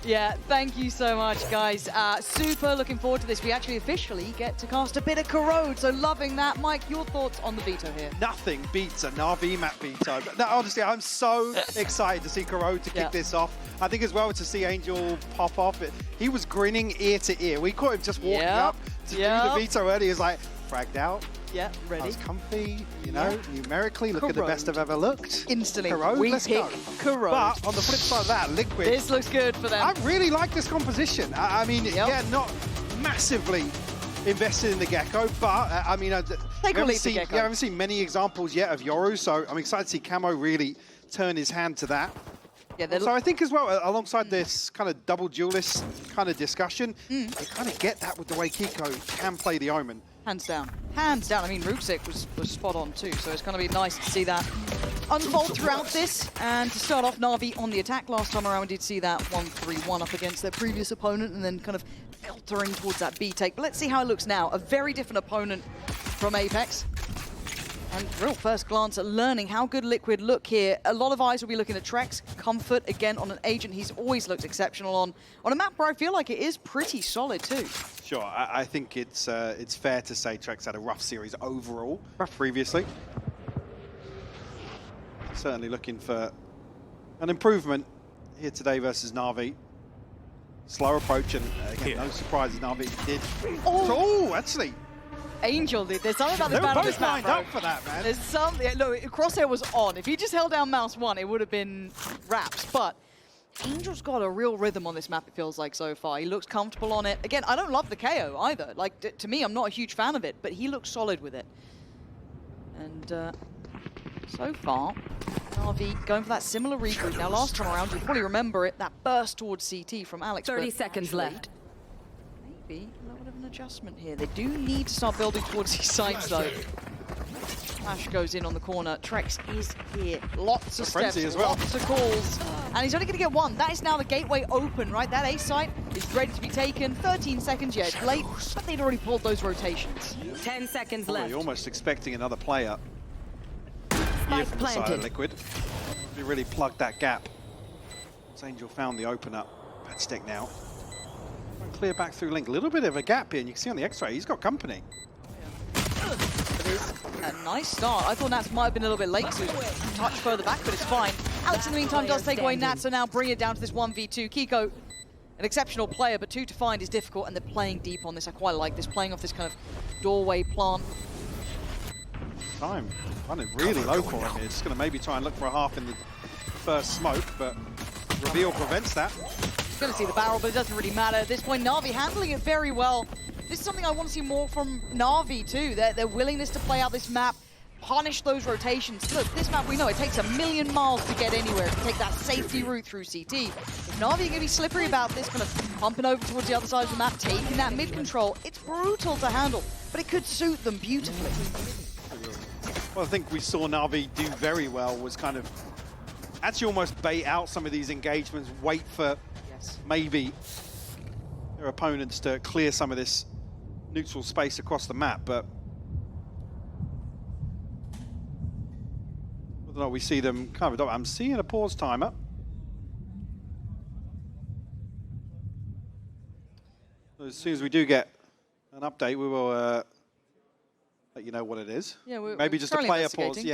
Yeah, thank you so much, guys. Super looking forward to this. We actually officially get to cast a bit of Corrode, so loving that. Mike, your thoughts on the Veto here? Nothing beats a NAVI map Veto. But no, honestly, I'm so excited to see Corrode to kick this off. I think as well to see Angel pop off. He was grinning ear to ear. We caught him just walking up to do the Veto early. He was like, fragged out. Yeah, ready. I was comfy, you know, numerically. Look at the best I've ever looked. Instantly, Corrode, we let's pick go. Corrode. But on the flip side of that, Liquid. This looks good for them. I really like this composition. I mean, yeah, not massively invested in the Gecko, but I mean, we haven't seen many examples yet of Yoru, so I'm excited to see Camo really turn his hand to that. Yeah, so I think as well, alongside this kind of double duelist kind of discussion, they kind of get that with the way Kiko can play the Omen. Hands down. Hands down. I mean, Rubesic was spot on too, so it's going to be nice to see that unfold throughout this. And to start off, Na'Vi on the attack last time around, we did see that 1-3-1 up against their previous opponent and then kind of filtering towards that B take. But let's see how it looks now. A very different opponent from Apex. And real first glance at learning how good Liquid look here. A lot of eyes will be looking at Trex. Comfort, again, on an agent he's always looked exceptional on a map where I feel like it is pretty solid too. Sure, I think it's fair to say Trex had a rough series overall previously. Certainly looking for an improvement here today versus Na'Vi. Slow approach, and again, no surprises, Na'Vi did. Oh, actually. Angel did. There's something about this battle. They're both lined up for that, man. There's something. Look, Crosshair was on. If he just held down mouse 1, it would have been wraps. But Angel's got a real rhythm on this map, it feels like, so far. He looks comfortable on it. Again, I don't love the KO either. Like, to me, I'm not a huge fan of it, but he looks solid with it. And so far, Na'Vi going for that similar regroup. Now, last time around, you probably remember it, that burst towards CT from Alex. 30 seconds left. Maybe a little bit of an adjustment here. They do need to start building towards these sites, though. Flash goes in on the corner. Trex is here. Lots of steps, lots of calls. And he's only going to get one. That is now the gateway open, right? That A site is ready to be taken. 13 seconds, yeah, it's late, but they'd already pulled those rotations. 10 seconds Probably left. almost expecting another player here from the side of Liquid. He really plugged that gap. Angel found the opener. Bad stick now. Clear back through Link. A little bit of a gap here, and you can see on the X-ray, he's got company. It is a nice start. I thought Nats might have been a little bit late to touch further back, but it's fine. Alex, in the meantime, does take away Nats, so now bring it down to this 1v2. Kiko, an exceptional player, but 2 to find is difficult, and they're playing deep on this. I quite like this, playing off this kind of doorway plant. Time running really low for him here. Just going to maybe try and look for a half in the first smoke, but reveal prevents that. Going to see the barrel, but it doesn't really matter. At this point, Na'Vi handling it very well. This is something I want to see more from Na'Vi too. Their willingness to play out this map, punish those rotations. Look, this map, we know it takes a million miles to get anywhere, to take that safety route through CT. If Na'Vi are going to be slippery about this, kind of pumping over towards the other side of the map, taking that mid control, it's brutal to handle, but it could suit them beautifully. Well, I think we saw Na'Vi do very well was kind of actually almost bait out some of these engagements, wait for maybe their opponents to clear some of this neutral space across the map, but whether or not we see them kind of adopt. I'm seeing a pause timer. So as soon as we do get an update, we will let you know what it is. Yeah, maybe just a player pause,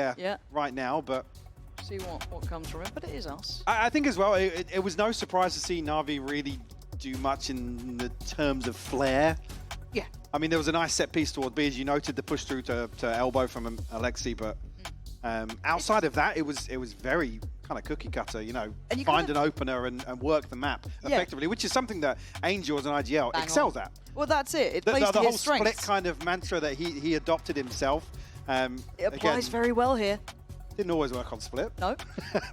right now, but see what comes from it, but it is us. I think as well, it was no surprise to see Na'Vi really do much in the terms of flair. Yeah. I mean, there was a nice set piece towards B, as you noted, the push through to elbow from Alexi, but outside of that, it was very kind of cookie cutter, you know, find an opener and work the map effectively, which is something that Angel as an IGL excels at. Well, that's it. It plays the to whole his strengths. split kind of mantra that he adopted himself. It applies very well here. Didn't always work on split. No.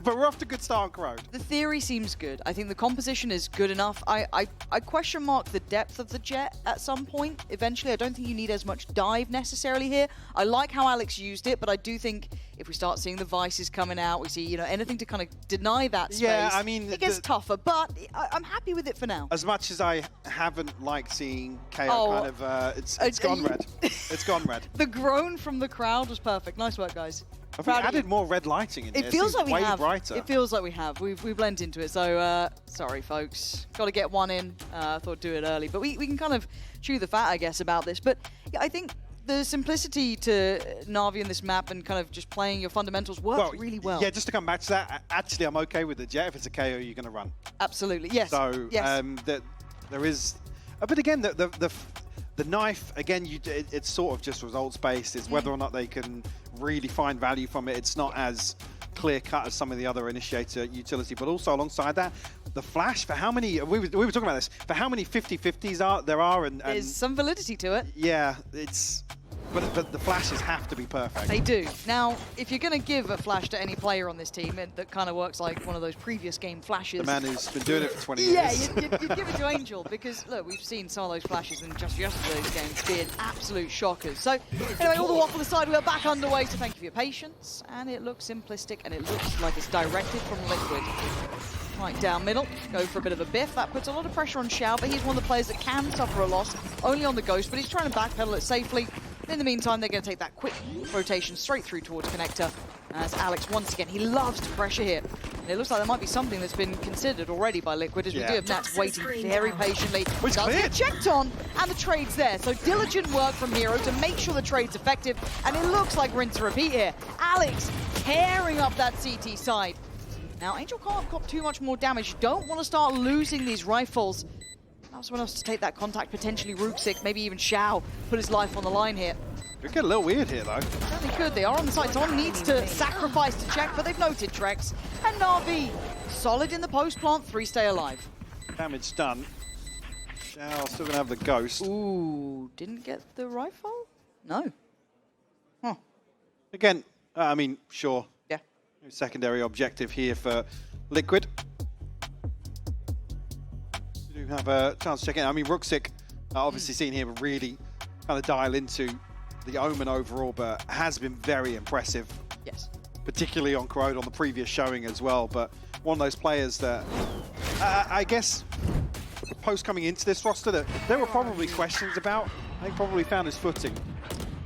But we're off to a good start on Corrode. The theory seems good. I think the composition is good enough. I question mark the depth of the jet at some point. Eventually, I don't think you need as much dive necessarily here. I like how Alex used it, but I do think if we start seeing the vices coming out, we see, you know, anything to kind of deny that space. Yeah, I mean, it gets tougher, but I'm happy with it for now. As much as I haven't liked seeing KO kind of, it's gone red. It's gone red. The groan from the crowd was perfect. Nice work, guys. Have we added more red lighting in here? It feels like we have. Brighter. It feels like we have. We've blended into it. So sorry, folks. Got to get one in. I thought do it early, but we can kind of chew the fat, I guess, about this. But yeah, I think the simplicity to NAVI in this map and kind of just playing your fundamentals works really well. Yeah, just to come back to that, actually, I'm okay with the Jet. If it's a KO, you're going to run. Absolutely, yes. So yes. There is, but again, the knife, again, it's sort of just results based. It's whether or not they can really find value from it. It's not as clear cut as some of the other initiator utility, but also alongside that, the flash, for how many, we were talking about this, for how many 50-50s there are, and there's some validity to it. Yeah, but the flashes have to be perfect. They do. Now, if you're going to give a flash to any player on this team, that kind of works like one of those previous game flashes. The man who's been doing it for 20 years. Yeah, you'd give it to Angel, because, look, we've seen some of those flashes in just yesterday's games being absolute shockers. So, anyway, all the waffle aside, we're back underway, so thank you for your patience. And it looks simplistic, and it looks like it's directed from Liquid. Right down middle, go for a bit of a biff. That puts a lot of pressure on Xiao, but he's one of the players that can suffer a loss, only on the Ghost, but he's trying to backpedal it safely. In the meantime, they're going to take that quick rotation straight through towards Connector. As Alex, once again, he loves to pressure here. And it looks like there might be something that's been considered already by Liquid, as we do have Nats waiting very patiently. It's does get checked on, and the trade's there. So diligent work from Hero to make sure the trade's effective, and it looks like rinse and repeat here. Alex tearing up that CT side. Now, Angel can't cop too much more damage. You don't want to start losing these rifles. Now someone else to take that contact, potentially Rooksik, maybe even Xiao, put his life on the line here. It could get a little weird here, though. Certainly could. They are on the side. Someone needs to sacrifice to check, but they've noted Trex. And NAVI, solid in the post plant, 3 stay alive. Damage done. Xiao still going to have the Ghost. Ooh, didn't get the rifle? No. Huh. Again, I mean, sure. Yeah. Secondary objective here for Liquid. We do have a chance to check in. I mean, Rooksik, obviously seen here, really kind of dial into the Omen overall, but has been very impressive. Yes. Particularly on Corrode on the previous showing as well. But one of those players that, I guess, post coming into this roster, that there were probably questions about. I think probably found his footing.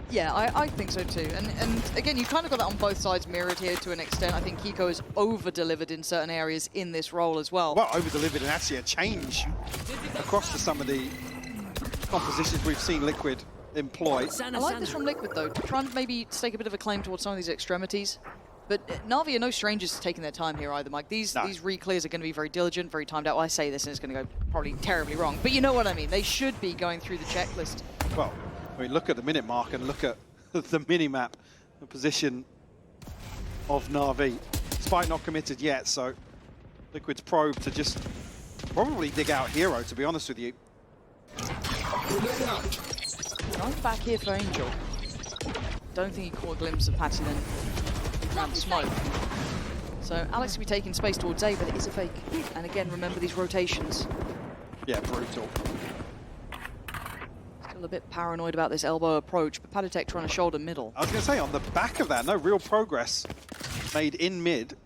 Yeah, I think so too. And again, you kind of got that on both sides mirrored here to an extent. I think Kiko has over-delivered in certain areas in this role as well. Well, over-delivered and actually a change across to some of the compositions we've seen Liquid employ. I like this from Liquid though, trying to maybe stake a bit of a claim towards some of these extremities. But NAVI are no strangers to taking their time here either, Mike. These re-clears are going to be very diligent, very timed out. Well, I say this and it's going to go probably terribly wrong, but you know what I mean. They should be going through the checklist. Well, I mean, look at the minute mark and look at the mini-map, the position of NAVI. Despite not committed yet, so Liquid's probe to just probably dig out Hero, to be honest with you. Nice back here for Angel. Don't think he caught a glimpse of Patty then around the smoke. So Alex will be taking space towards A, but it is a fake. And again, remember these rotations. Yeah, brutal. Still a bit paranoid about this elbow approach, but Patatek trying to shoulder middle. I was going to say, on the back of that, no real progress made in mid.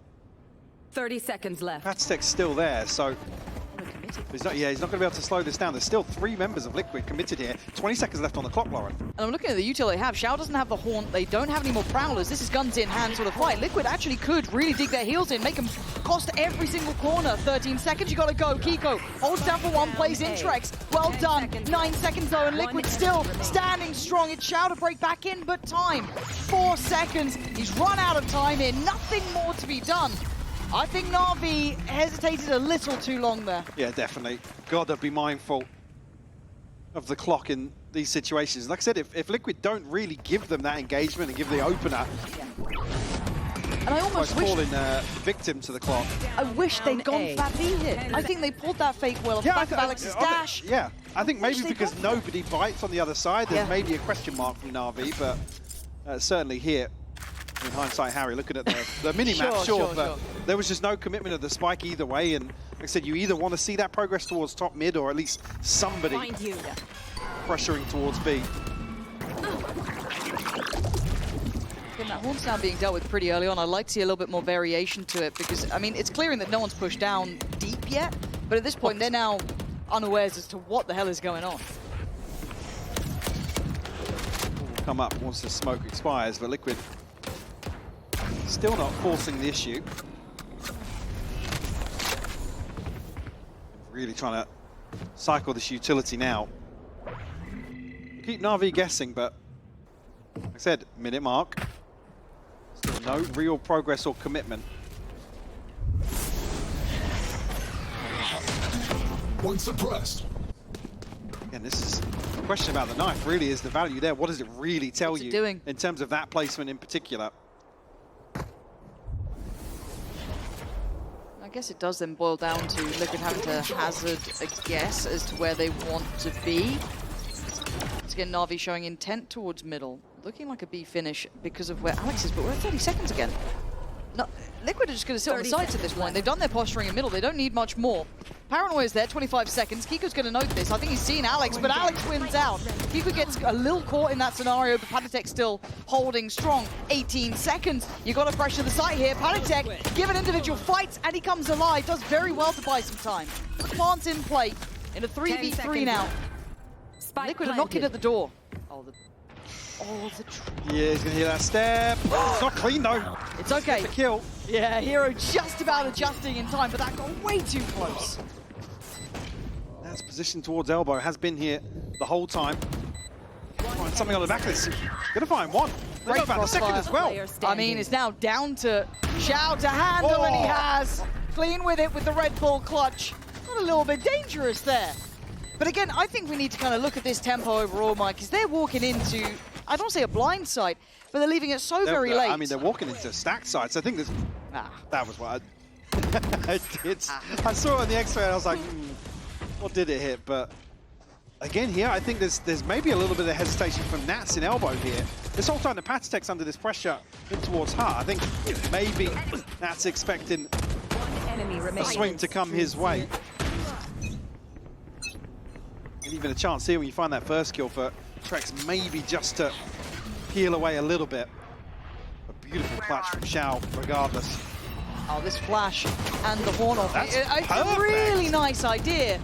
30 seconds left. Patatek's still there, so he's not going to be able to slow this down. There's still 3 members of Liquid committed here. 20 seconds left on the clock, Lauren. And I'm looking at the util they have. Xiao doesn't have the Haunt. They don't have any more Prowlers. This is guns in hand sort of fight. Liquid actually could really dig their heels in, make them cost every single corner. 13 seconds, you got to go. Kiko holds down for 1, plays in Trex. Well done. 9 seconds though, and Liquid still standing strong. It's Xiao to break back in, but time. 4 seconds. He's run out of time here. Nothing more to be done. I think NAVI hesitated a little too long there. Yeah, definitely. Gotta be mindful of the clock in these situations. Like I said, if Liquid don't really give them that engagement and give the opener, and I almost wish falling victim to the clock. I wish they'd gone Fat V here. I think they pulled that fake well off the back of Alex's dash. Yeah, I think maybe because nobody bites on the other side, there's maybe a question mark from NAVI, but certainly here, in hindsight, Harry, looking at the mini-map, sure, but there was just no commitment of the spike either way, and like I said, you either want to see that progress towards top mid, or at least somebody pressuring towards B. Again, that Haunt's now being dealt with pretty early on. I'd like to see a little bit more variation to it, because, I mean, it's clearing that no one's pushed down deep yet, but at this point, they're now unawares as to what the hell is going on. Come up once the smoke expires, but Liquid Still not forcing the issue. Really trying to cycle this utility now. Keep NAVI guessing, but like I said, minute mark. Still no real progress or commitment. One suppressed. Again, this is a question about the knife. Really, is the value there? What does it really tell you doing in terms of that placement in particular? I guess it does then boil down to Liquid having to hazard a guess as to where they want to be. Once again, NAVI showing intent towards middle. Looking like a B finish because of where Alex is, but we're at 30 seconds again. No, Liquid are just going to sit on the sides at this point. They've done their posturing in middle. They don't need much more. Paranoia's there, 25 seconds. Kiko's going to note this. I think he's seen Alex, but Alex wins out. Kiko gets a little caught in that scenario, but Panitek still holding strong. 18 seconds. You got to pressure the site here. Panitek given individual fights, and he comes alive. Does very well to buy some time. The plant's in play in a 3v3 now. Liquid are knocking at the door. Oh, yeah, he's going to hear that step. It's not clean, though. It's okay. The kill. Yeah, Hero just about adjusting in time, but that got way too close. That's positioned towards elbow. Has been here the whole time. Find something on the back of this. Going to find one. Great about the second as well. I mean, it's now down to Xiao to handle, and he has. Clean with it with the Red Bull clutch. Got a little bit dangerous there. But again, I think we need to kind of look at this tempo overall, Mike, because they're walking into, I don't want to say a blind side, but they're leaving it so very late. I mean, they're walking into stacked sides. I think this, that was what I did. I saw it on the X-ray and I was like, what did it hit? But again here, I think there's maybe a little bit of hesitation from Nats in elbow here. This whole time the Panitek's under this pressure in towards Hart. I think maybe Nats expecting a swing to come his way. And even a chance here when you find that first kill for Trex, maybe just to peel away a little bit. A beautiful clutch from Xiao, regardless. Oh, this flash and the horn off. It's a really nice idea.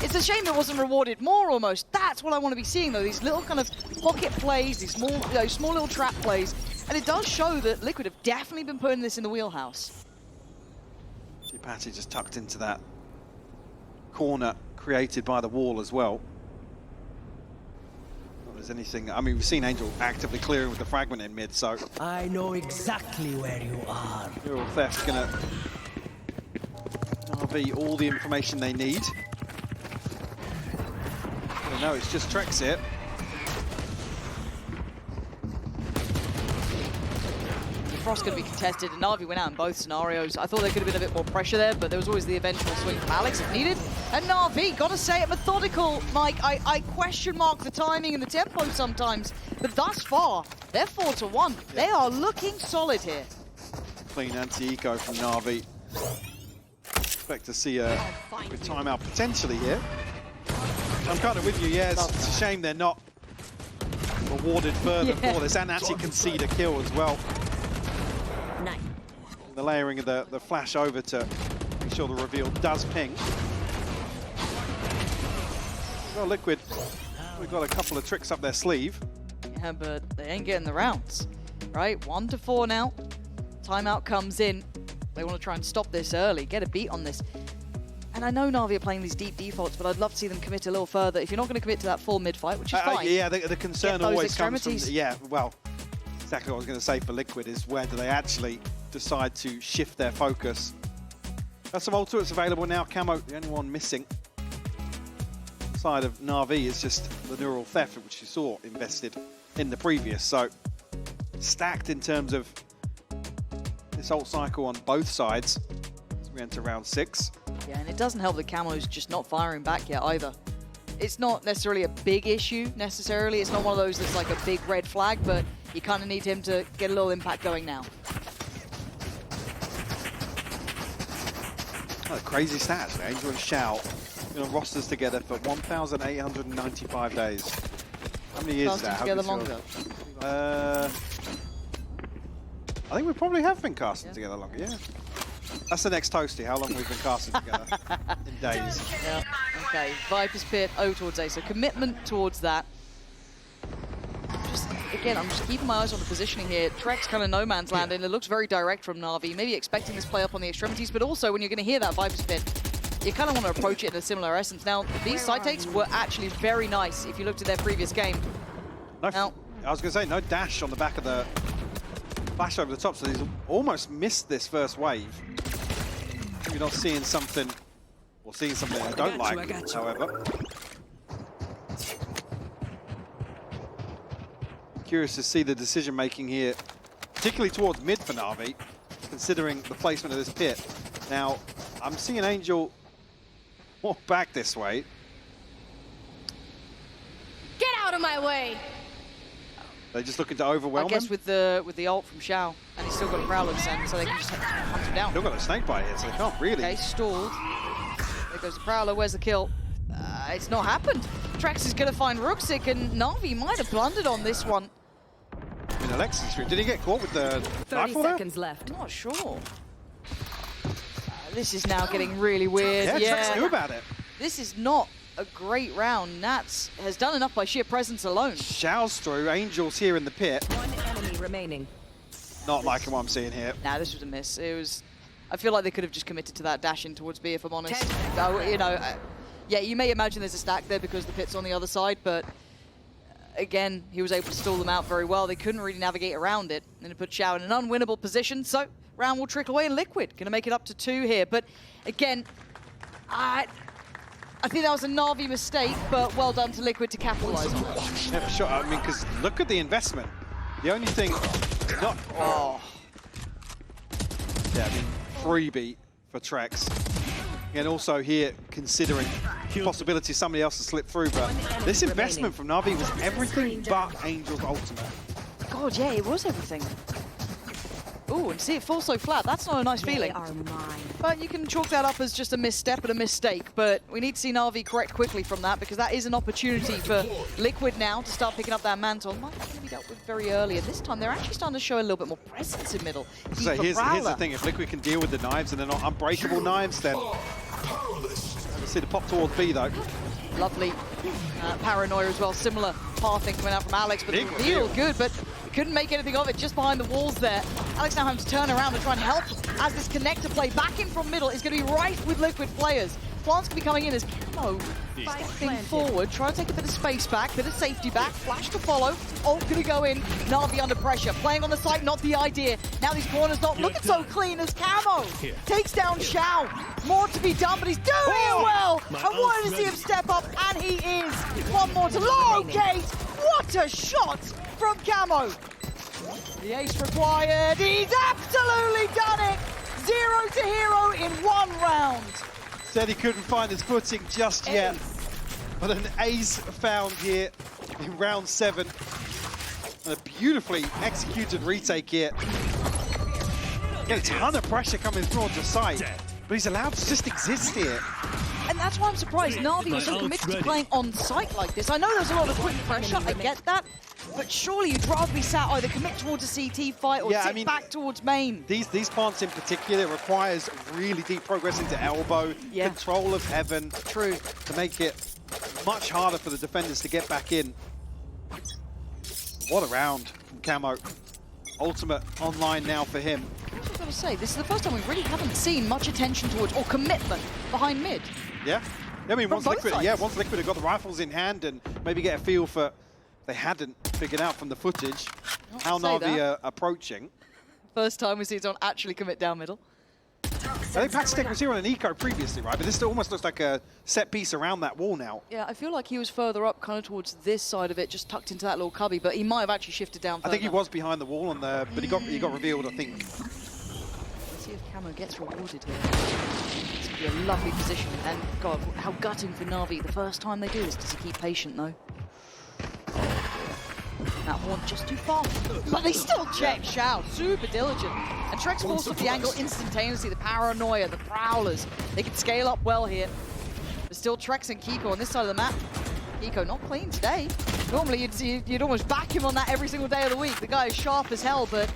It's a shame it wasn't rewarded more almost. That's what I want to be seeing though, these little kind of pocket plays, these small, small little trap plays. And it does show that Liquid have definitely been putting this in the wheelhouse. See Patty just tucked into that corner created by the wall as well. Not there's anything, I mean, we've seen Angel actively clearing with the fragment in mid, so. I know exactly where you are. Neural Theft's gonna RV all the information they need. No, it's just Trex here. Frost going to be contested, and NAVI went out in both scenarios. I thought there could have been a bit more pressure there, but there was always the eventual swing from Alex if needed. And NAVI, got to say it, methodical, Mike. I question mark the timing and the tempo sometimes, but thus far, they're 4-1. Yeah. They are looking solid here. Clean anti-eco from NAVI. Expect to see a good timeout potentially here. I'm kind of with you, yeah, it's a shame they're not rewarded further for this, and actually concede a kill as well. The layering of the flash over to make sure the reveal does ping. Well, Liquid, we've got a couple of tricks up their sleeve. Yeah, but they ain't getting the rounds, right? 1-4 now. Timeout comes in. They want to try and stop this early, get a beat on this. And I know Na'Vi are playing these deep defaults, but I'd love to see them commit a little further. If you're not going to commit to that full mid fight, which is fine. Yeah, the concern always comes from, well, exactly what I was going to say for Liquid is where do they actually decide to shift their focus. Got some ultimates available now. Camo, the only one missing. Side of Na'Vi is just the Neural Theft, which you saw invested in the previous. So stacked in terms of this ult cycle on both sides as we enter round 6. Yeah, and it doesn't help that Camo's just not firing back yet either. It's not necessarily a big issue, necessarily. It's not one of those that's like a big red flag, but you kind of need him to get a little impact going now. Oh, crazy stats. Angel and Xiao been on rosters together for 1,895 days. How many years is that? Together longer. I think we probably have been casting together longer, yeah. That's the next toasty, how long we've been casting together in days. Yeah, okay. Viper's Pit, O towards A, so commitment towards that. Just again, I'm just keeping my eyes on the positioning here. Trex kind of no man's land, and it looks very direct from Na'Vi. Maybe expecting this play up on the extremities, but also when you're going to hear that Viper's Pit, you kind of want to approach it in a similar essence. Now, these side takes were actually very nice if you looked at their previous game. No, now, I was going to say, no dash on the back of the flash over the top, so he's almost missed this first wave. Maybe not seeing something, or seeing something I don't like, however. Curious to see the decision-making here, particularly towards mid for Na'Vi, considering the placement of this pit. Now, I'm seeing Angel walk back this way. Get out of my way! They're just looking to overwhelm I guess him. with the ult from Xiao, and he's still got a Prowler to send, so they can just hunt him down. Still got a snake bite here, so they can't really. Okay, stalled. There goes the Prowler. Where's the kill? It's not happened. Trax is going to find Ruxic, and Na'Vi might have blundered on this one. In Alexis, did he get caught with the 30 rifle seconds there? left. I'm not sure. This is now getting really weird. Yeah, Trax knew about it. This is not a great round. Nats has done enough by sheer presence alone. Xiao's through, Angel's here in the pit. One enemy remaining. Not liking what I'm seeing here. Nah, this was a miss. It was. I feel like they could have just committed to that dash in towards B, if I'm honest. 10 seconds. You know, yeah, you may imagine there's a stack there because the pit's on the other side, but again, he was able to stall them out very well. They couldn't really navigate around it, and it put Xiao in an unwinnable position. So round will trickle away in Liquid. Going to make it up to 2 here, but again, I think that was a Na'Vi mistake, but well done to Liquid to capitalize on it. Never shot. I mean, because look at the investment. The only thing, not. Oh. Yeah, I mean, freebie for Trex. And also here, considering the possibility somebody else to slip through, but this investment from Na'Vi was everything but Angel's ultimate. God, yeah, it was everything. Ooh, and see it fall so flat. That's not a nice feeling. They are mine. But you can chalk that up as just a misstep and a mistake. But we need to see Na'Vi correct quickly from that, because that is an opportunity for Liquid now to start picking up that mantle. Might be going to be dealt with very early. And this time, they're actually starting to show a little bit more presence in middle. So here's the thing. If Liquid can deal with the knives and they're not unbreakable knives, then let's see the pop towards B, though. Lovely. Paranoia as well. Similar pathing coming out from Alex, but the reveal good, but he couldn't make anything of it just behind the walls there. Alex now having to turn around and try and help as this connector play back in from middle is going to be right with Liquid players. Plants can be coming in as Camo stepping forward, trying to take a bit of space back, bit of safety back, flash to follow. Ult going to go in, Na'Vi under pressure. Playing on the site, not the idea. Now these corners not looking so clean as Camo takes down Xiao. More to be done, but he's doing it well. I wanted to see him step up, and he is. One more to locate. What a shot from Camo. The ace required. He's absolutely done it. 0 to hero in 1 round. Said he couldn't find his footing just yet, but an ace found here in round 7. And a beautifully executed retake here. Get a ton of pressure coming through onto site, but he's allowed to just exist here. And that's why I'm surprised Na'Vi was so committed to playing on site like this. I know there's a lot of quick pressure, I get that, but surely you'd rather be sat either commit towards a CT fight or sit back towards main. These plants in particular requires really deep progress into elbow, control of heaven. True. To make it much harder for the defenders to get back in. What a round from Camo. Ultimate online now for him. I was going to say, this is the first time we really haven't seen much attention towards, or commitment behind mid. Yeah. I mean, once Liquid sides. had got the rifles in hand and maybe get a feel for, they hadn't figured out from the footage how Na'Vi are approaching. First time we see someone actually commit down middle. I think Patstick was here on an eco previously, right? But this almost looks like a set piece around that wall now. Yeah, I feel like he was further up, kind of towards this side of it, just tucked into that little cubby, but he might have actually shifted down further. I think he was behind the wall on the, but he got revealed, I think. Let's see if Camo gets rewarded here. This could be a lovely position, and God, how gutting for Na'Vi. The first time they do this, does he keep patient though? That one just too far, but they still check Xiao, super diligent. And Trex forced up the angle instantaneously. The Paranoia, the Prowlers, they can scale up well here. But still Trex and Kiko on this side of the map. Kiko not clean today. Normally you'd almost back him on that every single day of the week. The guy is sharp as hell, but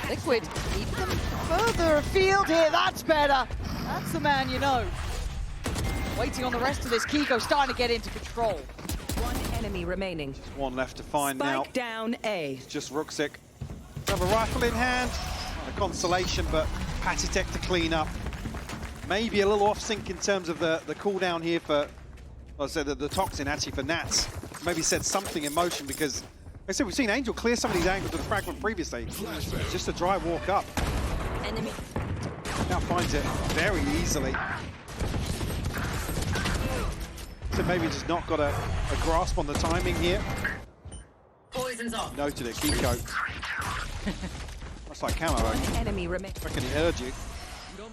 Liquid keep them further afield here. That's better. That's the man you know. Waiting on the rest of this. Kiko starting to get into control. One enemy remaining. One left to find now. Spike down A. Just Ruxic. Have a rifle in hand. A consolation, but Patitek to clean up. Maybe a little off sync in terms of the cooldown here for, well, so the toxin actually for Nats. Maybe set something in motion because, like I said, we've seen Angel clear some of these angles with the fragment previously. Just a dry walk up. Enemy. Now finds it very easily. So maybe just not got a grasp on the timing here. Poison's off. Noted it, Kiko. That's like camo. I Enemy remaining. reckon he heard you.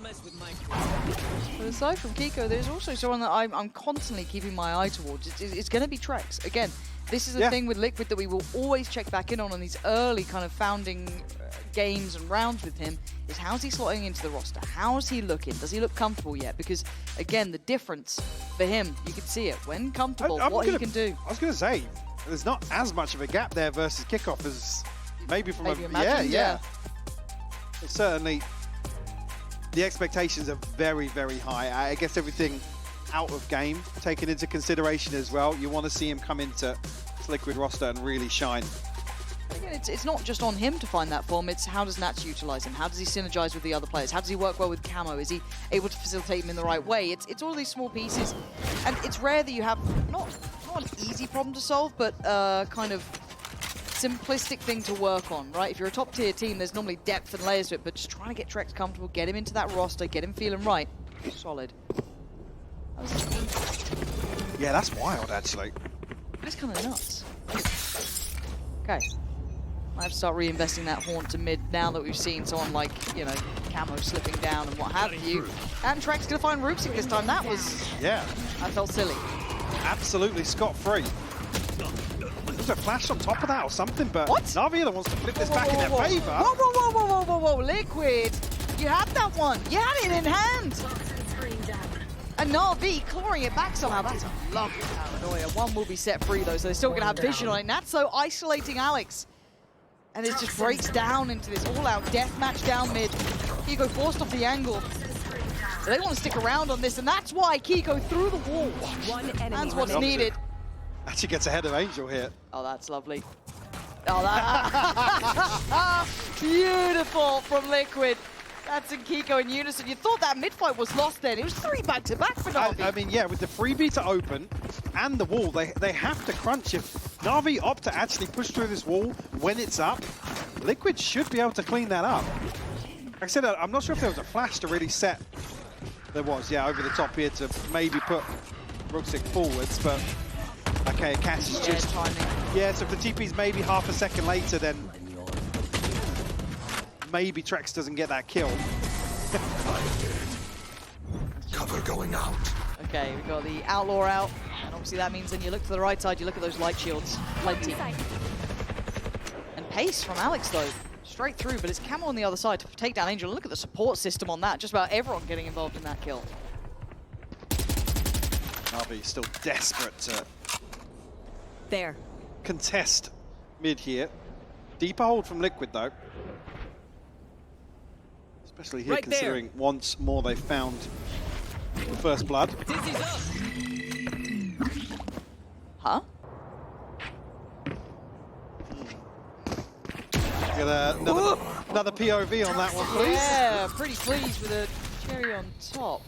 But aside from Kiko, there's also someone that I'm constantly keeping my eye towards. It's going to be Trex. Again, this is the thing with Liquid that we will always check back in on these early kind of founding games and rounds with him, is how's he slotting into the roster? How's he looking? Does he look comfortable yet? Because, again, the difference for him, you can see it. When comfortable, what he can do. I was going to say, there's not as much of a gap there versus kickoff as maybe from yeah. It's certainly, the expectations are very, very high. I guess everything out of game taken into consideration as well. You want to see him come into this Liquid roster and really shine. Again, it's not just on him to find that form, it's how does Nats utilize him? How does he synergize with the other players? How does he work well with Camo? Is he able to facilitate him in the right way? It's all these small pieces. And it's rare that you have not an easy problem to solve, but kind of simplistic thing to work on, right? If you're a top tier team, there's normally depth and layers to it, but just trying to get Trex comfortable, get him into that roster, get him feeling right. Solid. Yeah, that's wild, actually. That's kind of nuts. Okay. I have to start reinvesting that Haunt to mid now that we've seen someone like, you know, Camo slipping down and what have you. And Trex gonna find Ruxic this time. That was... Yeah. I felt silly. Absolutely scot-free. There's a flash on top of that or something, but what? NAVI wants to flip this back in their favor. Whoa, Liquid! You had that one! You had it in hand! And NAVI clawing it back somehow. That's a lovely paranoia. One will be set free though, so they're still going to have vision on it. Natso isolating Alex. And it just breaks down into this all-out deathmatch down mid. Kiko forced off the angle. So they want to stick around on this, and that's why Kiko through the wall. That's what's needed. Actually gets ahead of Angel here. Oh, that's lovely. Oh, that... Beautiful from Liquid. That's in Kiko in unison. You thought that mid-fight was lost then. It was 3 back-to-back for NAVI. I mean, yeah, with the freebie to open and the wall, they have to crunch. If NAVI opt to actually push through this wall when it's up, Liquid should be able to clean that up. Like I said, I'm not sure if there was a flash to really set. There was, yeah, over the top here to maybe put Ruxic forwards, but okay, Cash is just... timing. Yeah, so if the TP's maybe half a second later, then maybe Trex doesn't get that kill. Cover going out. Okay, we've got the Outlaw out, and obviously that means then you look to the right side, you look at those light shields. Plenty. And pace from Alex, though. Straight through, but it's Camo on the other side to take down Angel. Look at the support system on that. Just about everyone getting involved in that kill. NAVI still desperate to there. Contest mid here. Deeper hold from Liquid, though. Especially here, considering once more they found the first blood. Huh? Get another POV on that one, please. Yeah, pretty pleased with a cherry on top.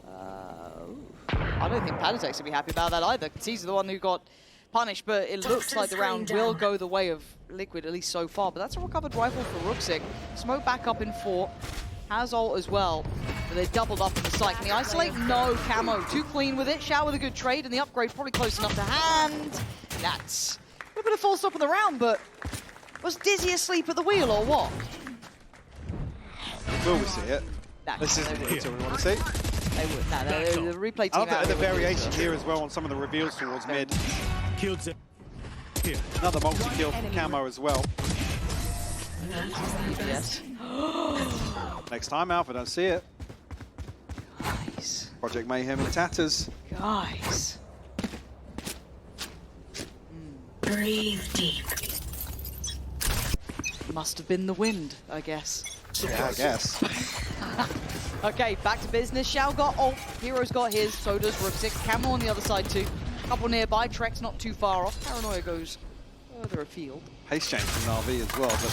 I don't think Panatek's gonna be happy about that either, because he's the one who got punished, but it looks like the round will go the way of Liquid, at least so far. But that's a recovered rifle for Ruxic. Smoke back up in 4. Has ult as well, but they doubled up in the site. Can he isolate? No, Camo. Too clean with it. Shower with a good trade, and the upgrade probably close enough to hand. That's a bit of full stop in the round, but was Dizzy asleep at the wheel or what? Will we see it? Nah, this isn't what we want to see. They would. Nah, the replay team. I love the variation here as well on some of the reveals towards mid. Another multi-kill from Camo as well. Yes. Next time, Alpha, don't see it. Guys. Project Mayhem in tatters. Guys. Breathe deep. Must have been the wind, I guess. Yeah, I guess. Okay, back to business. Xiao got ult. Hero's got his. So does Ruxic. Camo on the other side too. Couple nearby, Trek's not too far off. Paranoia goes further afield. Pace change from NAVI as well, but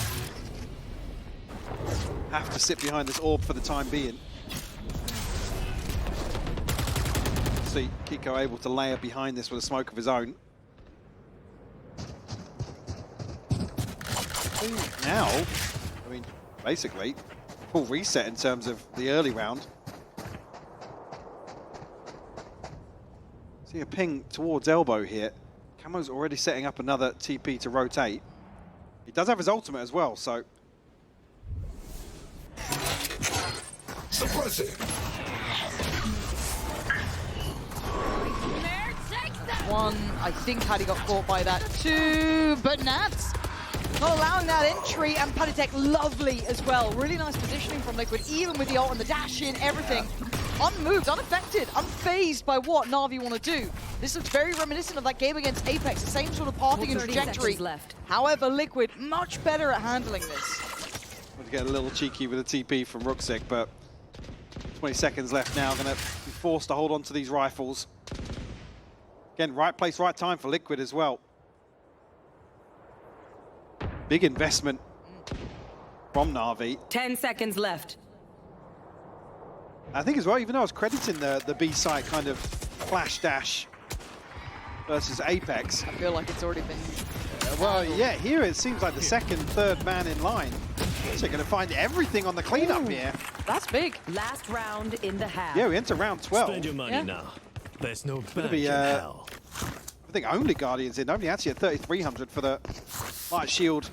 have to sit behind this orb for the time being. See Kiko able to layer behind this with a smoke of his own. Now, I mean, basically, full reset in terms of the early round. See a ping towards elbow here. Camo's already setting up another TP to rotate. He does have his ultimate as well, so... Suppressing. One, I think Paddy got caught by that too, but Nats not allowing that entry, and Paditek lovely as well. Really nice positioning from Liquid, even with the ult and the dash in, everything. Unmoved, unaffected, unfazed by what Na'Vi want to do. This looks very reminiscent of that game against Apex, the same sort of pathing and trajectory. Left. However, Liquid much better at handling this. We'll get a little cheeky with a TP from Ruxic, but 20 seconds left now. Going to be forced to hold on to these rifles. Again, right place, right time for Liquid as well. Big investment from Na'Vi. 10 seconds left. I think as well, even though I was crediting the B side kind of flash dash versus Apex. I feel like it's already been... Well, yeah, here it seems like the second, third man in line. So they're going to find everything on the cleanup here. That's big. Last round in the half. Yeah, we enter round 12. Spend your money now. There's no Gonna be, bank in hell. I think only Guardians in. Nobody actually at 3,300 for the light shield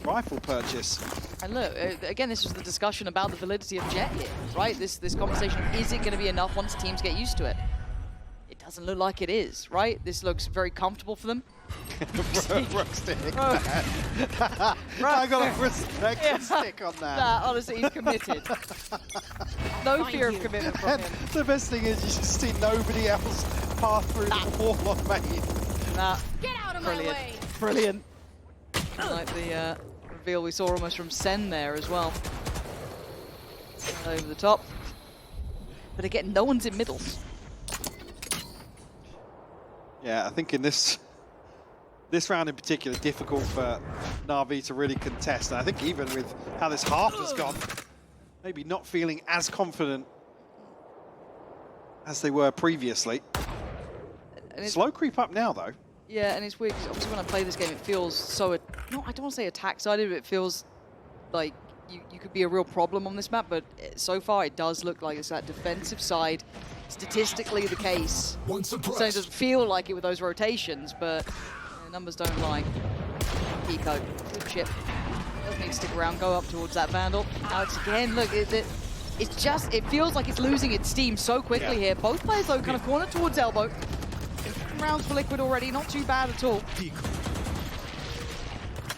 rifle purchase. And look, again, this was the discussion about the validity of Jet here, right? This conversation, is it going to be enough once teams get used to it? It doesn't look like it is, right? This looks very comfortable for them. Ruxstick. I got a respect stick on that. Nah, honestly, he's committed. No fear of commitment from him. The best thing is you just see nobody else pass through the wall on main. Nah. Get out of Brilliant. my way. Brilliant. Like the reveal we saw almost from Sen there as well. Over the top. But again, no one's in middles. Yeah, I think in this round in particular, difficult for Na'Vi to really contest. And I think even with how this half has gone, maybe not feeling as confident as they were previously. Slow creep up now, though. Yeah, and it's weird because obviously when I play this game, it feels so... I don't want to say attack-sided, but it feels like you could be a real problem on this map, but so far it does look like it's that defensive side. Statistically the case. So it doesn't feel like it with those rotations, but the numbers don't lie. Kiko, good chip. Doesn't need to stick around, go up towards that Vandal. Alex again, look, it's just, it feels like it's losing its steam so quickly here. Both players though kind of cornered towards elbow. Rounds for Liquid already, not too bad at all.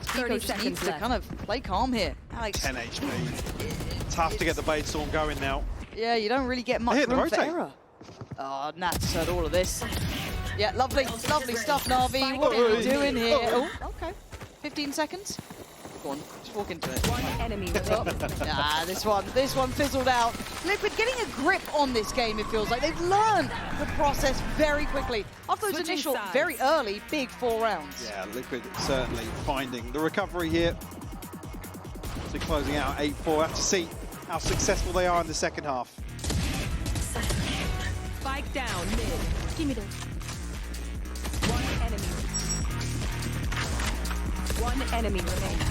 Kiko just needs to kind of play calm here. Alex. 10 HP. Tough to get the Blade Storm going now. Yeah, you don't really get much room for error. Oh, Nats heard all of this. Yeah, lovely stuff, Na'Vi. What are you doing here? Oh, okay. 15 seconds. Go on, just walk into it. One enemy Ah, this one fizzled out. Liquid getting a grip on this game, it feels like. They've learned the process very quickly. After those initial, very early, big 4 rounds. Yeah, Liquid certainly finding the recovery here. So closing out 8-4. Have to see how successful they are in the second half. Spike down mid. Give me that. One enemy remaining.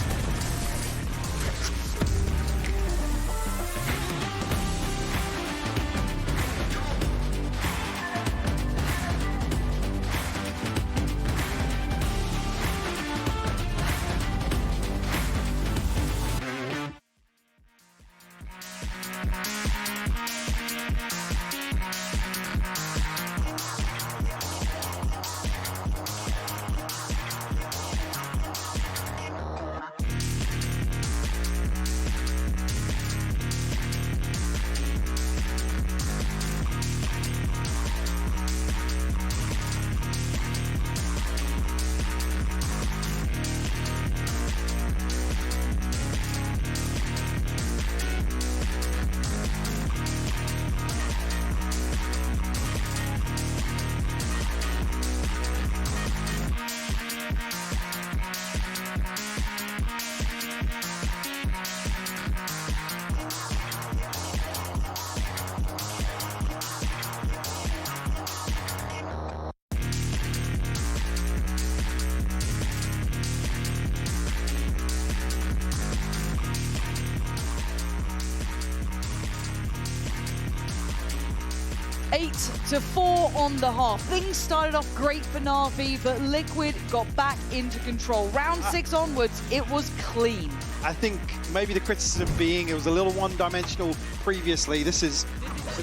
8-4 on the half. Things started off great for Na'Vi, but Liquid got back into control. Round 6 onwards, it was clean. I think maybe the criticism being it was a little one-dimensional previously. This is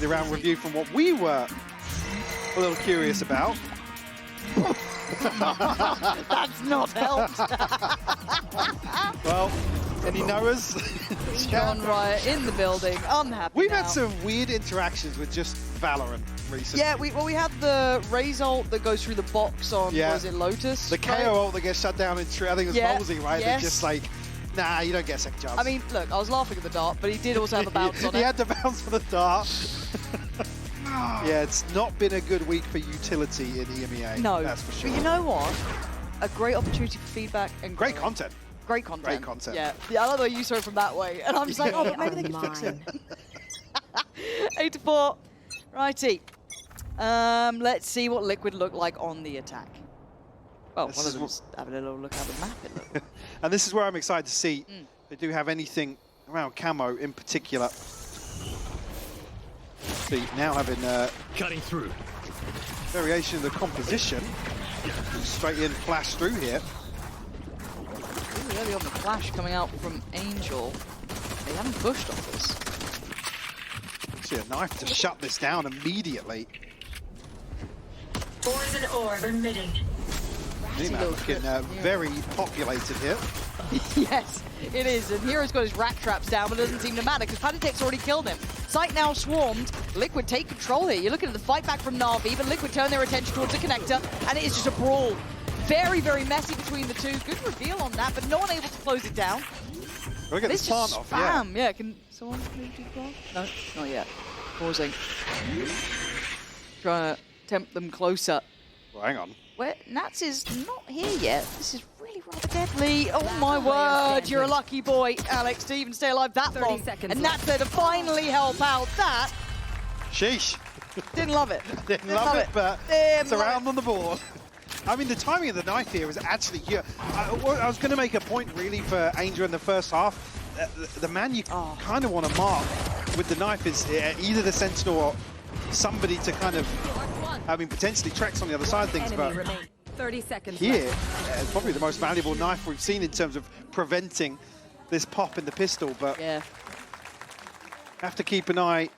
the round review from what we were a little curious about. That's not helped. Well, any knowers? John Riot in the building, unhappy We've now. had some weird interactions with just Valorant recently. Yeah, we had the Raze ult that goes through the box on, was it Lotus? The right? KO ult that gets shut down in I think it was Halsey, right? Yes. They're just like, nah, you don't get a second chance. I mean, look, I was laughing at the dart, but he did also have a bounce on it. He had to bounce on the dart. Yeah, it's not been a good week for utility in EMEA. No, that's for sure. but you know what? A great opportunity for feedback and Great content. Great content. Great content. Yeah, I love the way you saw it from that way, and I'm just like, oh, but maybe they can fix it. 8-4. Righty. Let's see what Liquid look like on the attack. Well, one of them's having a little look at the map. It looked. And this is where I'm excited to see if they do have anything around camo in particular. See, now having Cutting through. variation of the composition. Straight in, flash through here. Really early on the flash coming out from Angel. They haven't pushed on this. See a knife to shut this down immediately. Poison orb emitting. Looking very populated here. Yes, it is. And Hero's got his rat traps down, but it doesn't seem to matter because Patatek's already killed him. Sight now swarmed. Liquid take control here. You're looking at the fight back from Na'Vi, but Liquid turn their attention towards the connector, and it is just a brawl. Very, very messy between the two. Good reveal on that, but no one able to close it down. We'll get this plant off, yeah. Yeah, can someone move to plant? No, not yet. Pausing. Trying to tempt them closer. Well, hang on. Where Nats is not here yet. This is really rather deadly. Oh my word, you're a lucky boy, Alex, to even stay alive that 30 long. seconds And Nats there to finally help out. That Sheesh. didn't love it. Didn't love it, but it's around on the board. I mean, the timing of the knife here is actually here. I was going to make a point really for Angel in the first half. The man you kind of want to mark with the knife is either the Sentinel or somebody to kind of, I mean, potentially Trex on the other side of things, but 30 seconds here, left. probably the most valuable knife we've seen in terms of preventing this pop in the pistol, but have to keep an eye.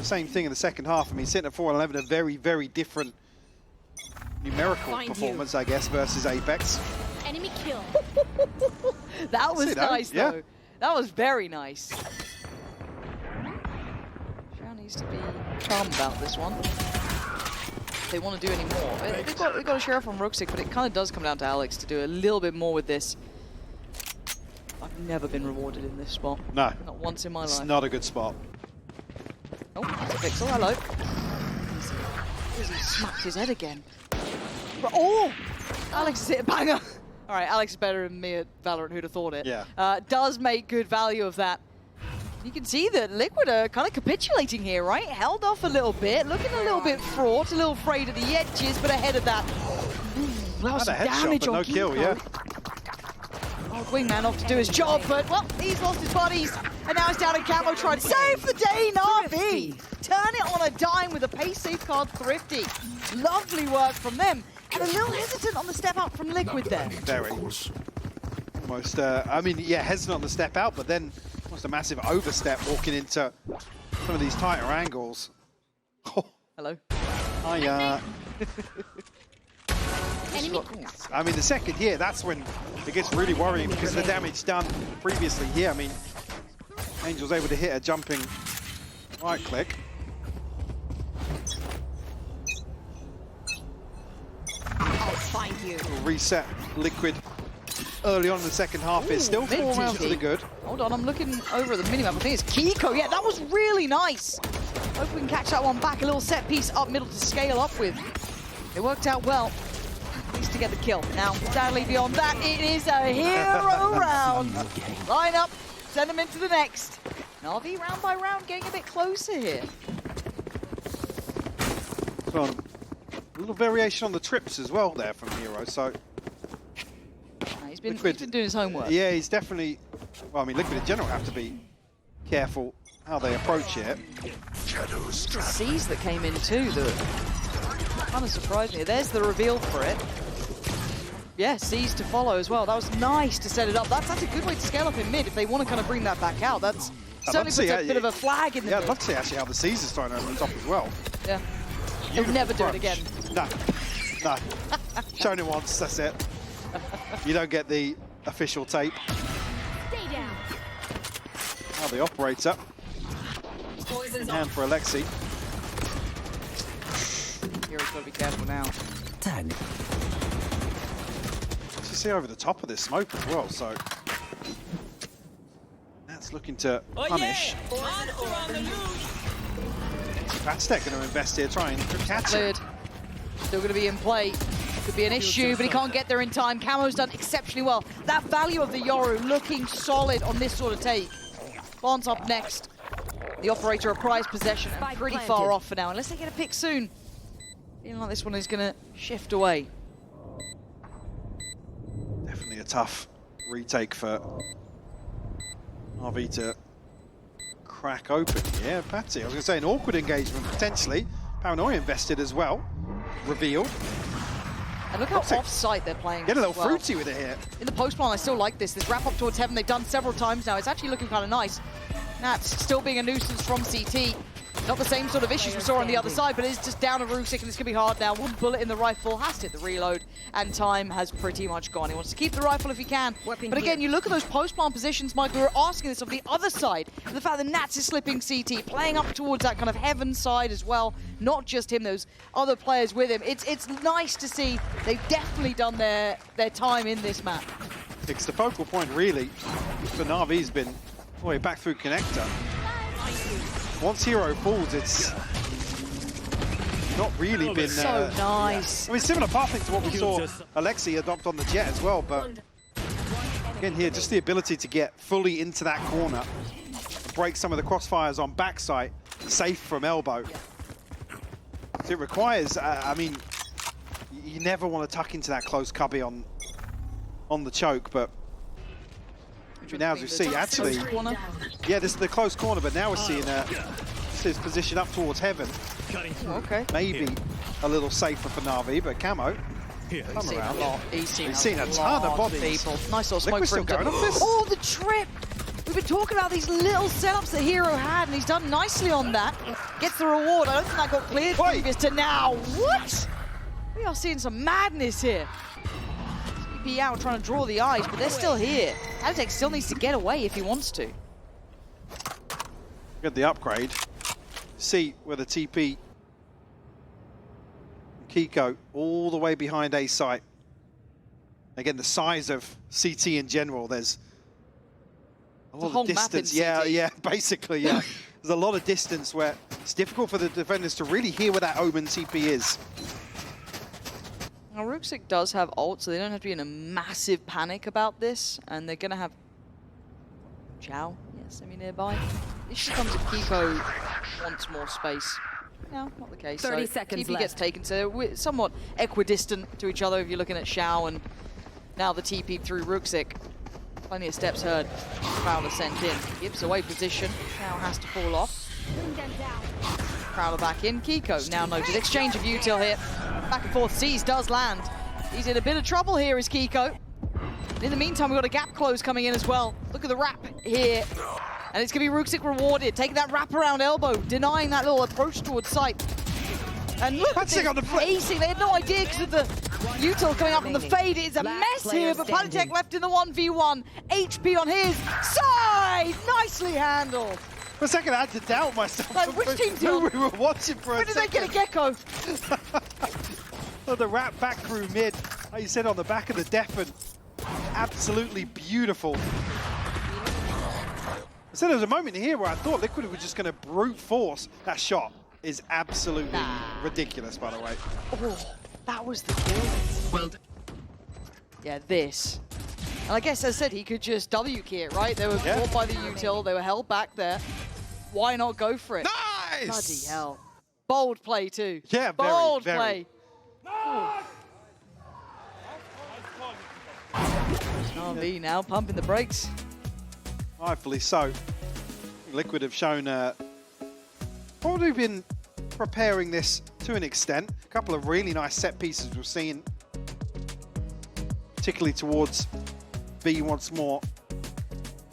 Same thing in the second half. I mean, sitting at 4-11, a very, very different numerical performance, I guess, versus Apex. Enemy kill. That was nice, yeah. though. That was very nice. Shao needs to be calm about this one. If they want to do any more. They've got a sheriff on Ruxic, but it kind of does come down to Alex to do a little bit more with this. I've never been rewarded in this spot. No. Not once in my life. It's not a good spot. Oh, that's a pixel. Hello. He smacked his head again. Oh! Alex has hit a banger. All right, Alex is better than me at Valorant. Who'd have thought it? Yeah. Does make good value of that. You can see that Liquid are kind of capitulating here, right? Held off a little bit, looking a little bit fraught, a little frayed at the edges, but ahead of that. That was some damage on no kill, yeah. Oh, Wingman off to do his job, but, well, he's lost his buddies. And now he's down in camo trying to save the day, Na'Vi. Turn it on a dime with a pace safeguard Thrifty. Lovely work from them. And a little hesitant on the step out from Liquid there. Very. Almost, I mean, yeah, hesitant on the step out, but then almost a massive overstep walking into some of these tighter angles. Oh. Hello. Hiya. I mean, the second here, that's when it gets really worrying because of the damage done previously here. I mean, Angel's able to hit a jumping right click. I'll find you. Reset Liquid early on in the second half. It's still 4 rounds to the good. Hold on, I'm looking over at the minimap. I think it's Kiko. Yeah, that was really nice. Hope we can catch that one back. A little set piece up middle to scale up with. It worked out well. At least to get the kill. Now, sadly beyond that, it is a hero round. Line up, send them into the next. Na'Vi round by round getting a bit closer here. So, a little variation on the trips as well there from Hero, so... He's been doing his homework. Yeah, he's definitely... Well, I mean, Liquid in general have to be careful how they approach it. shadows The C's that came in too that kind of surprised me. There's the reveal for it. Yeah, C's to follow as well. That was nice to set it up. That's a good way to scale up in mid if they want to kind of bring that back out. That's certainly puts a bit of a flag in the Yeah, mid. I'd love to see actually how the C's is thrown over the top as well. Yeah. He'll never do it again. No. No. Shown it once, that's it. You don't get the official tape. Stay down. Now the operator. And for Alexi. Hero's got to be careful now. 10. You see over the top of this smoke as well, so that's looking to punish. Aztec going to invest here, try and catch it. Still going to be in play. Could be an issue, but he can't get there in time. Camo's done exceptionally well. That value of the Yoru looking solid on this sort of take. Barnes up next. The operator a prized possession and pretty far off for now, unless they get a pick soon. Feeling like this one is going to shift away. Definitely a tough retake for RV to crack open. Yeah, Patsy. I was going to say an awkward engagement potentially. Paranoia invested as well. Revealed. And look how off-site they're playing. Get a little fruity with it here. In the post plan, I still like this. This wrap up towards Heaven, they've done several times now. It's actually looking kind of nice. Nats still being a nuisance from CT. Not the same sort of issues we saw on the other side, but it's just down to Rusick, and it's going to be hard now. One bullet in the rifle, has to hit the reload, and time has pretty much gone. He wants to keep the rifle if he can. But again, you look at those post-plant positions, Mike, we were asking this of the other side. The fact that Nats is slipping CT, playing up towards that kind of Heaven side as well. Not just him, those other players with him. It's nice to see they've definitely done their time in this map. It's the focal point, really, for Navi's been all the way back through connector. Once Hero falls, it's not really been... so nice. I mean, similar pathing to what we saw Alexi adopt on the Jet as well, but again here, just the ability to get fully into that corner, break some of the crossfires on backside, safe from elbow. So it requires, I mean, you never want to tuck into that close cubby on the choke, but now as we see, actually, yeah, this is the close corner, but now we're seeing his position up towards Heaven. Okay. Maybe a little safer for Navi, but Camo. He's seen a lot. He's seen a ton of bodies. People. Nice little smoke for him. Going off this. Oh, the trip! We've been talking about these little setups that Hero had, and he's done nicely on that. Gets the reward. I don't think that got cleared previous to now. What? We are seeing some madness here. CP out trying to draw the eyes, but they're still here. Aztec still needs to get away if he wants to. Get the upgrade. See where the TP Kiko all the way behind A site. Again, the size of CT in general, there's a lot of distance. Yeah, basically, yeah. There's a lot of distance where it's difficult for the defenders to really hear where that Omen TP is. Now, Ruxic does have ult, so they don't have to be in a massive panic about this, and they're going to have Chow, semi-nearby. This just comes if Kiko wants more space. No, not the case. 30 seconds TP left. gets taken, so we're somewhat equidistant to each other if you're looking at Xiao, and now the TP through Ruxic. Plenty of steps heard. Prowler sent in. Gives away position. Xiao has to fall off. Bring them down. Prowler back in. Kiko now noted. Exchange of util here. Back and forth. Seas does land. He's in a bit of trouble here, is Kiko. In the meantime, we've got a gap close coming in as well. Look at the wrap here. And it's going to be Ruxic rewarded. Taking that wrap around elbow. Denying that little approach towards sight. And look at this on the pacing. They had no idea because of the util coming up from the fade. It is a mess here, but Palitek left in the 1v1. HP on his side. Nicely handled. For a second, I had to doubt myself. Like, which team's who on? we were watching for Where a did they second. get a gecko? Well, the wrap back through mid, like you said, on the back of the Defen. Absolutely beautiful. So there was a moment here where I thought Liquid were just going to brute force. That shot is absolutely ridiculous, by the way. Oh, that was the kill. Well done. Yeah, this. And I guess, as I said, he could just W key it, right? They were caught by the util. They were held back there. Why not go for it? Nice! Bloody hell. Bold play, too. Yeah, Bold very. play. RV now pumping the brakes. Rightfully so. Liquid have shown probably been preparing this to an extent. A couple of really nice set pieces we've seen, particularly towards B once more.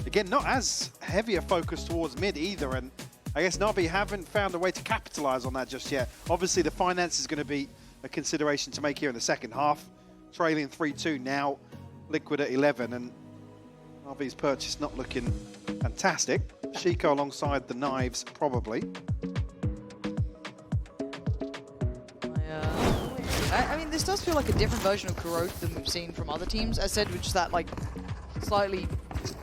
Again, not as heavy a focus towards mid either, and I guess NAVI haven't found a way to capitalize on that just yet. Obviously, the finance is going to be a consideration to make here in the second half. Trailing 3-2 now, Liquid at 11, and NAVI's purchase not looking fantastic. Chico alongside the knives, probably. I mean, this does feel like a different version of Kurok than we've seen from other teams. As said, with just that like slightly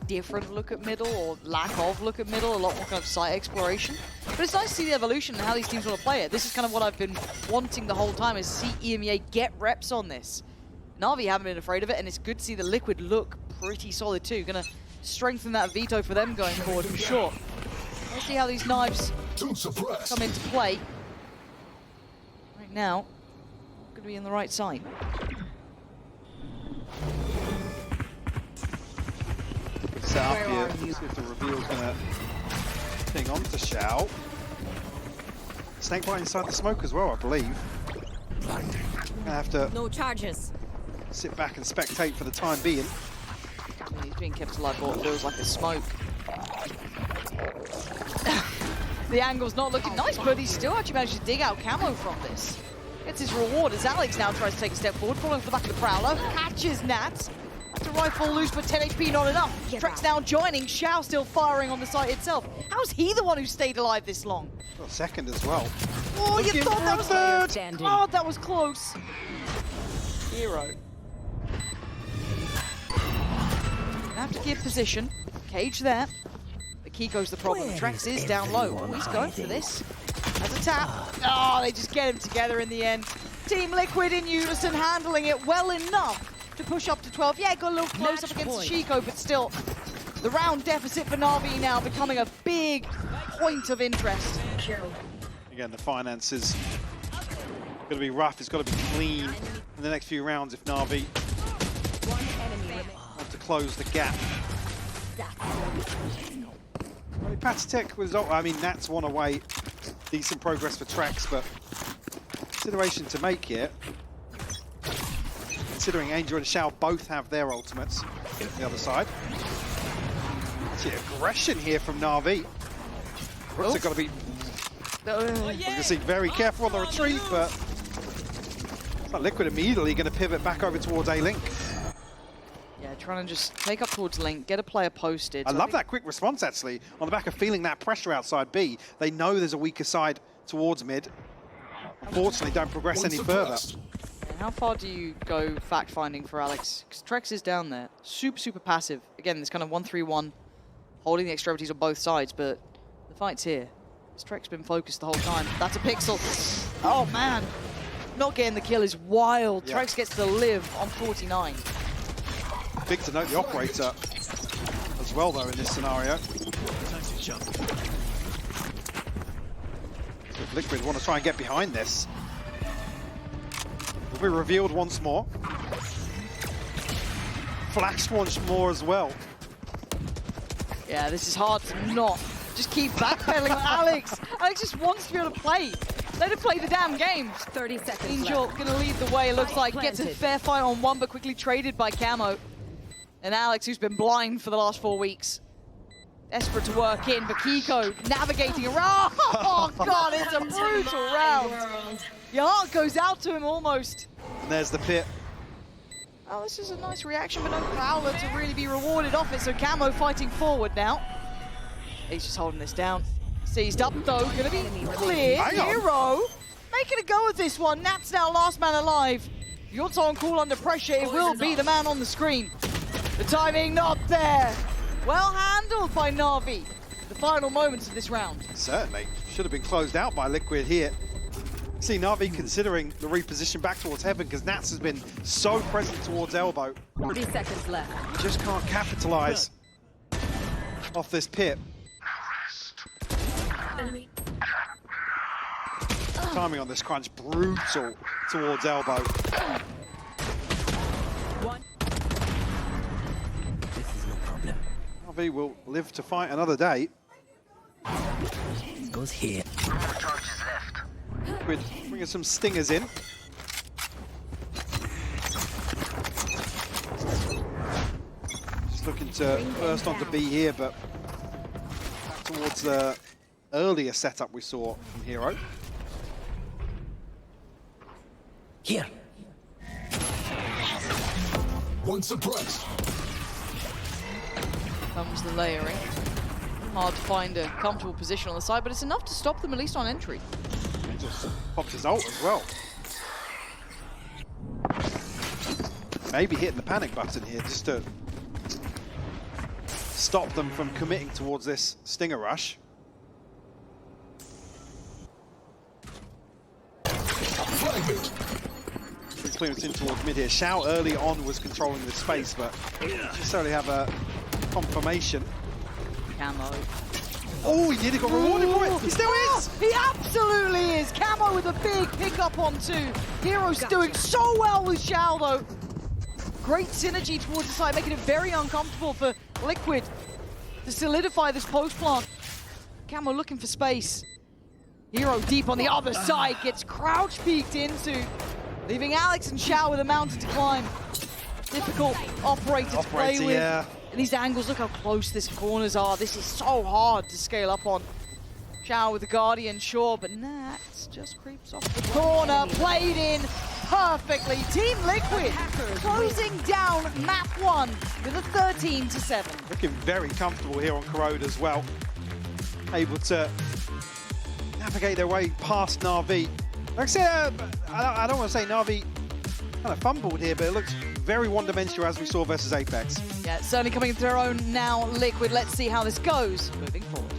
different look at middle, or lack of look at middle, a lot more kind of site exploration. But it's nice to see the evolution and how these teams want to play it. This is kind of what I've been wanting the whole time, is see EMEA get reps on this. NAVI haven't been afraid of it, and it's good to see the Liquid look pretty solid too. Gonna strengthen that veto for them going forward for sure. Let's see how these knives come into play. Right now, going to be in the right side. Set up here. See if the reveal's going to ping on to Shao. Snakebite inside the smoke as well, I believe. Gonna have to No charges. sit back and spectate for the time being. He's being kept alive, but it feels like a smoke. The angle's not looking nice, but he's still actually managed to dig out camo from this. Gets his reward as Alex now tries to take a step forward, falling off the back of the Prowler, catches Nats. That's a rifle loose, but 10 HP not enough. Trex now joining, Shao still firing on the site itself. How's he the one who stayed alive this long? Well, second as well. Oh, you Looking thought that for was third. God, that was close. Hero. Have to give position. Cage there. The Kiko's the problem. Trex is down low. Oh, he's going for this. As a tap. Oh, they just get him together in the end. Team Liquid in unison, handling it well enough to push up to 12. Yeah, got a little close up against Chico, but still, the round deficit for NAVI now becoming a big point of interest. Again, the finance is going to be rough. It's got to be clean in the next few rounds if NAVI want to close the gap. Patatech was, I mean, Nats one away. Decent progress for Trex, but consideration to make here. Considering Angel and Shao both have their ultimates on the other side. See aggression here from NAVI. Rooks are going to be, you can see, very careful on the retreat, but Liquid immediately going to pivot back over towards A-Link. Yeah, trying to just take up towards Link, get a player posted. I love that quick response, actually, on the back of feeling that pressure outside B. They know there's a weaker side towards mid. Unfortunately, don't progress any further. And how far do you go fact-finding for Alex? Because Trex is down there. Super, super passive. Again, this kind of 1-3-1, holding the extremities on both sides, but the fight's here. This Trex been focused the whole time. That's a pixel. Oh, man. Not getting the kill is wild. Yeah. Trex gets to live on 49. Big to note the operator as well, though, in this scenario. So if Liquid want to try and get behind this, will be revealed once more. Flashed once more as well. Yeah, this is hard to not just keep backpedaling on Alex. Alex just wants to be able to play. Let him play the damn game. 30 seconds Angel left. gonna lead the way, it looks like. Gets a fair fight on one, but quickly traded by Camo. And Alex, who's been blind for the last 4 weeks. Desperate to work in, but Kiko navigating around. Oh, God, it's a brutal round. Your heart goes out to him almost. And there's the pit. Oh, this is a nice reaction, but no Prowler to really be rewarded off it. So Camo fighting forward now. He's just holding this down. Seized up, though. Gonna be clear. Hero making a go of this one. Nat's now last man alive. If you want someone cool under pressure, it will be the man on the screen. The timing not there. Well handled by NAVI. The final moments of this round. Certainly. Should have been closed out by Liquid here. See NAVI considering the reposition back towards Heaven because Nats has been so present towards Elbow. 30 seconds left. Just can't capitalize off this pit. Timing on this crunch brutal towards Elbow. NAVI will live to fight another day. Goes here. Liquid bringing some stingers in. Just looking to burst onto B here, but back towards the earlier setup we saw from Hero. Here. One suppressed. Comes the layering. Hard to find a comfortable position on the side, but it's enough to stop them at least on entry. And just pops his ult as well. Maybe hitting the panic button here just to stop them from committing towards this Stinger rush. Fragment. Clearance in towards mid here. Shao early on was controlling the space, but didn't necessarily have a confirmation. Camo. Oh, he nearly got rewarded for it. He still is. He absolutely is. Camo with a big pickup on 2. Hero's doing so well with Shao, though. Great synergy towards the side, making it very uncomfortable for Liquid to solidify this post plant. Camo looking for space. Hero deep on the other side, gets crouch peeked into, leaving Alex and Shao with a mountain to climb. Difficult operator to play with. Yeah. And these angles, look how close these corners are. This is so hard to scale up on. Shao with the Guardian, sure, but Nax just creeps off the corner, played in perfectly. Team Liquid closing down map 1 with a 13-7. Looking very comfortable here on Corrode as well. Able to navigate their way past NAVI. Like I said, I don't want to say NAVI kind of fumbled here, but it looks very one-dimensional as we saw versus Apex. Yeah, it's certainly coming into their own now, Liquid. Let's see how this goes moving forward.